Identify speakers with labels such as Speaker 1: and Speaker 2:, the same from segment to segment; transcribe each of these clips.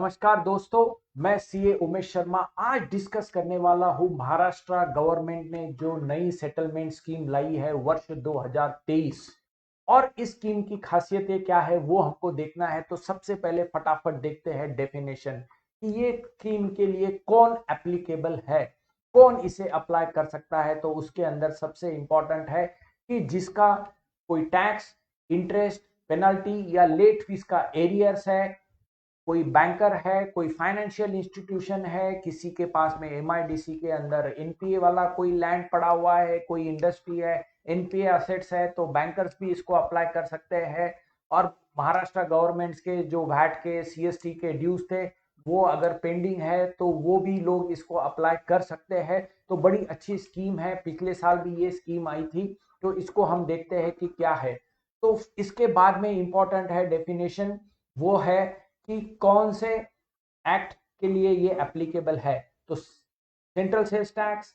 Speaker 1: नमस्कार दोस्तों, मैं सीए उमेश शर्मा आज डिस्कस करने वाला हूं महाराष्ट्र गवर्नमेंट ने जो नई सेटलमेंट स्कीम लाई है वर्ष 2023 और इस स्कीम की खासियतें क्या है वो हमको देखना है। तो सबसे पहले फटाफट देखते हैं डेफिनेशन कि ये स्कीम के लिए कौन एप्लीकेबल है, कौन इसे अप्लाई कर सकता है। तो उसके अंदर सबसे इंपॉर्टेंट है कि जिसका कोई टैक्स, इंटरेस्ट, पेनल्टी या लेट फीस का एरियर्स है, कोई बैंकर है, कोई फाइनेंशियल इंस्टीट्यूशन है, किसी के पास में एमआईडीसी के अंदर एनपीए वाला कोई लैंड पड़ा हुआ है, कोई इंडस्ट्री है, एनपीए असेट्स है, तो बैंकर्स भी इसको अप्लाई कर सकते हैं। और महाराष्ट्र गवर्नमेंट के जो वैट के सीएसटी के ड्यूज थे वो अगर पेंडिंग है तो वो भी लोग इसको अप्लाई कर सकते हैं। तो बड़ी अच्छी स्कीम है, पिछले साल भी ये स्कीम आई थी। तो इसको हम देखते हैं कि क्या है। तो इसके बाद में इंपॉर्टेंट है डेफिनेशन, वो है कि कौन से एक्ट के लिए ये एप्लीकेबल है। तो central sales tax,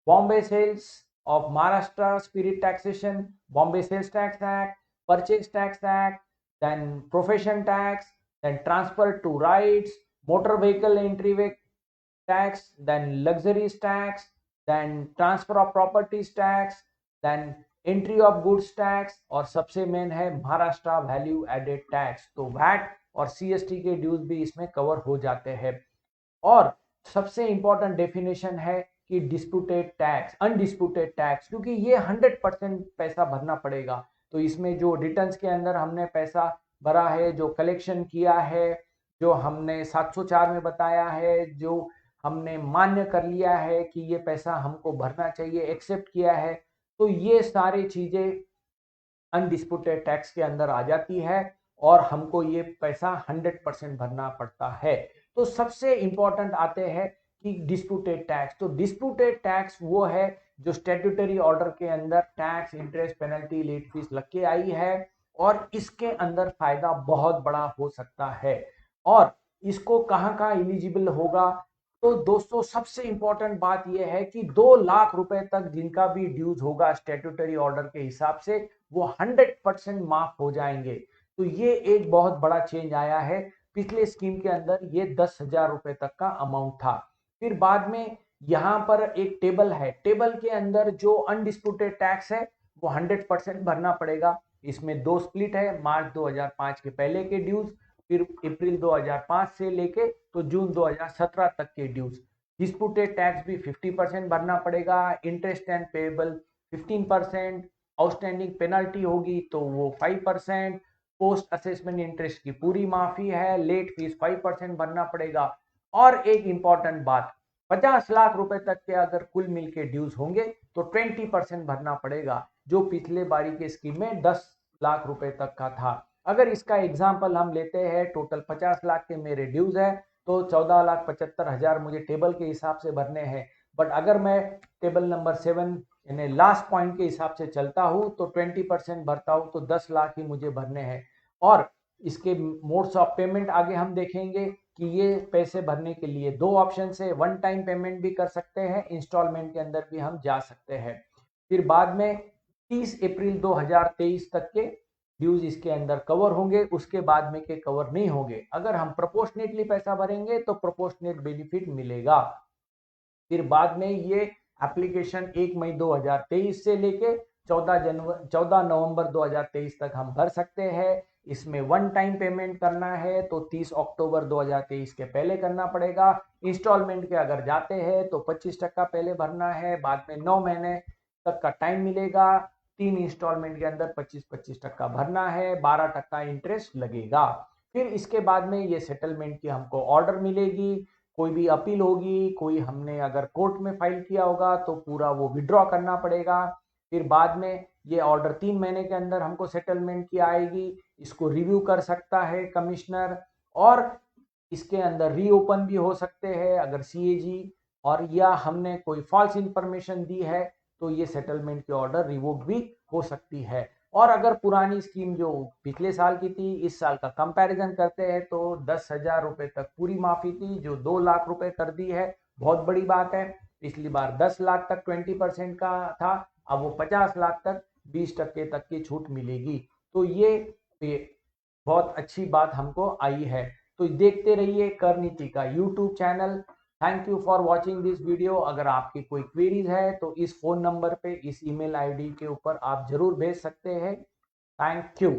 Speaker 1: Bombay sales of Maharashtra spirit taxation, Bombay sales tax act, purchase tax act, then profession tax, then transfer to rights, motor vehicle entry tax, then luxuries tax, then transfer of properties tax, then entry of goods tax और सबसे main है Maharashtra value added tax. तो VAT और CST के dues भी इसमें cover हो जाते हैं। और सबसे इंपॉर्टेंट डेफिनेशन है कि डिस्प्यूटेड टैक्स, अनडिस्प्यूटेड टैक्स, क्योंकि ये 100% पैसा भरना पड़ेगा। तो इसमें जो रिटर्न्स के अंदर हमने पैसा भरा है, जो कलेक्शन किया है, जो हमने 704 में बताया है, जो हमने मान्य कर लिया है कि ये पैसा हमको भरना चाहिए, एक्सेप्ट किया है, तो ये सारी चीजें अनडिस्प्यूटेड टैक्स के अंदर आ जाती है और हमको ये पैसा 100% भरना पड़ता है। तो सबसे इंपॉर्टेंट आते हैं कि डिस्प्यूटेड टैक्स। तो डिस्प्यूटेड टैक्स वो है जो स्टैट्यूटरी ऑर्डर के अंदर tax, interest, penalty, late fees लग के आई है और इसके अंदर फायदा बहुत बड़ा हो सकता है। और इसको कहाँ कहाँ एलिजिबल होगा, तो दोस्तों सबसे इंपॉर्टेंट बात यह है कि 2 लाख रुपए तक जिनका भी ड्यूज होगा स्टैट्यूटरी ऑर्डर के हिसाब से वो 100% माफ हो जाएंगे। तो ये एक बहुत बड़ा चेंज आया है। पिछले स्कीम के अंदर ये 10,000 रुपए तक का अमाउंट था। फिर बाद में यहाँ पर एक टेबल है, टेबल के अंदर जो अनडिस्प्यूटेड टैक्स है वो 100% भरना पड़ेगा। इसमें दो स्प्लिट है, मार्च 2005 के पहले के ड्यूज, फिर अप्रैल 2005 से लेके तो जून 2017 तक के ड्यूज। डिस्प्यूटेड टैक्स भी 50% भरना पड़ेगा, interest and payable 15%, outstanding penalty होगी तो वो 5%, पोस्ट असेसमेंट इंटरेस्ट की पूरी माफी है, लेट फीस 5% भरना पड़ेगा। और एक इंपॉर्टेंट बात, 50 लाख रुपए तक के अगर कुल मिलके ड्यूज होंगे तो 20% भरना पड़ेगा, जो पिछले बारी के स्कीम में 10 लाख रुपए तक का था। अगर इसका एग्जाम्पल हम लेते हैं, टोटल 50 लाख के मेरे ड्यूज है तो 14,75,000 मुझे टेबल के हिसाब से भरने हैं। बट अगर मैं टेबल नंबर 7 यानी लास्ट पॉइंट के हिसाब से चलता हूं तो 20% भरता हूं तो 10 लाख ही मुझे भरने हैं। और इसके मोड्स ऑफ पेमेंट आगे हम देखेंगे कि ये पैसे भरने के लिए दो ऑप्शन है, वन टाइम पेमेंट भी कर सकते हैं, इंस्टॉलमेंट के अंदर भी हम जा सकते हैं। फिर बाद में 30 अप्रैल 2023 तक के ड्यूज इसके अंदर कवर होंगे, उसके बाद में के कवर नहीं होंगे। अगर हम प्रोपोर्शनेटली पैसा भरेंगे तो प्रोपोर्शनेट बेनिफिट मिलेगा। फिर बाद में ये एप्लीकेशन 1 मई 2023 से लेके 14 नवंबर 2023 तक हम भर सकते हैं। इसमें वन टाइम पेमेंट करना है तो 30 अक्टूबर 2023 के पहले करना पड़ेगा। इंस्टॉलमेंट के अगर जाते हैं तो 25% पहले भरना है, बाद में 9 महीने तक का टाइम मिलेगा, 3 इंस्टॉलमेंट के अंदर 25-25% भरना है, 12% इंटरेस्ट लगेगा। फिर इसके बाद में ये सेटलमेंट की हमको ऑर्डर मिलेगी, कोई भी अपील होगी, कोई हमने अगर कोर्ट में फाइल किया होगा तो पूरा वो विड्रॉ करना पड़ेगा। फिर बाद में ये ऑर्डर 3 महीने के अंदर हमको सेटलमेंट की आएगी, इसको रिव्यू कर सकता है कमिश्नर, और इसके अंदर रीओपन भी हो सकते हैं अगर सीएजी और या हमने कोई फॉल्स इंफॉर्मेशन दी है तो ये सेटलमेंट की ऑर्डर रिवोक भी हो सकती है। और अगर पुरानी स्कीम जो पिछले साल की थी इस साल का कंपैरिजन करते हैं तो 10,000 रुपए तक पूरी माफी थी, जो 2 लाख रुपए कर दी है, बहुत बड़ी बात है। पिछली बार 10 लाख तक 20% का था, अब वो 50 लाख तक 20% तक की छूट मिलेगी। तो ये बहुत अच्छी बात हमको आई है। तो देखते रहिए कर नीति का YouTube channel. Thank you for watching this video. अगर आपकी कोई क्वेरीज है तो इस फोन नंबर पे, इस ईमेल आईडी के ऊपर आप जरूर भेज सकते हैं। Thank you.